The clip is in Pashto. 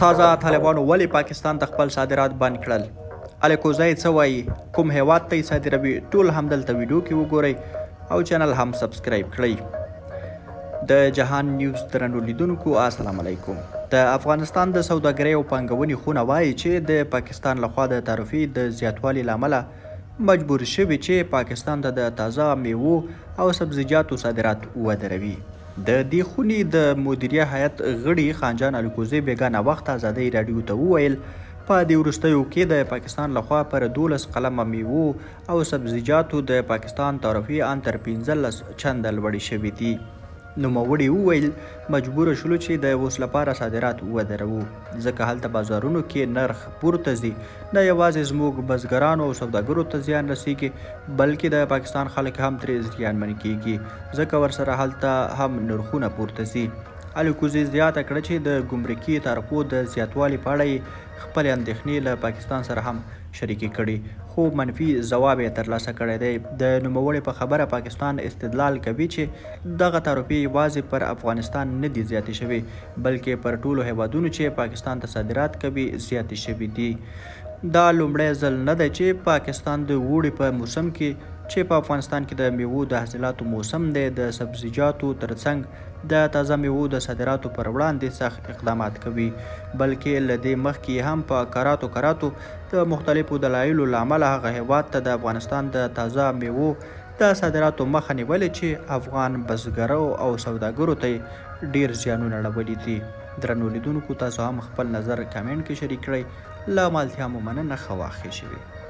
تازه طالبانو ولې پاکستان ته خپل صادرات بند کړل؟ الکوزی څه وایي؟ کوم هیواد ته یې صادروي؟ ټول همدلته ویډیو کې وګورئ او چینل هم سبسکرایب کړئ. د جهان نیوز درنو لیدونکو السلام علیکم. د افغانستان د سوداګرۍ او پانګونې خونه وایي چې د پاکستان لخوا د تعرفې د زیاتوالي له امله مجبور شوي چې پاکستان ته د تازه میوو او سبزیجاتو صادرات ودروي. د دې خونې د مدیریه هیئت غړي خانجان الکوزی بیګانه وخت ازادۍ راډیو ته وویل په دې وروستیو کې د پاکستان لخوا پر 12 قلمه میوو او سبزیجاتو د پاکستان تعرفې ان تر 15 چنده لوړې شوي دي. نوموړي وویل مجبور شولو چې د اوس لپاره صادرات ودروو ځکه هلته بازارونو کې نرخ پورته ځي. نه یوازې زموږ بزګرانو او سوداګرو ته زیان رسیږي بلکې د پاکستان خلک هم ترې زیانمن کیږي ځکه ورسره هلته هم نرخونه پورته ځي. الکوزی زیاته کړه چې د ګمرکي تعرفو د زیاتوالي په اړه یې خپلې اندېښنې له پاکستان سره هم شریکې کړي خو منفي ځواب یې ترلاسه کړی دی. د نوموړي په خبره پاکستان استدلال کوي چې دغه تعرفې یوازې پر افغانستان نه دي زیاتې شوي بلکې پر ټولو هیوادونو چې پاکستان ته صادرات کوي زیاتې شوي دي. دا لومړی ځل نه دی چې پاکستان د اوړي په موسم کې چې په افغانستان کې د میوو د حاصلاتو موسم دی د سبزیجاتو ترڅنګ د تازه میوو د صادراتو پر وړاندې سخت اقدامات کوي بلکې له دې مخکې هم په کراتو د مختلفو دلایلو له امله هغه هیواد ته د افغانستان د تازه میوو د صادراتو مخه نیولې چې افغان بزګرو او سوداګرو ته ډیر زیانونه اړولي دي. درنو لیدونکو تاسو هم خپل نظر کامنټ کې شریک کړئ. له مالتیا مو مننه ښه واخې شوي.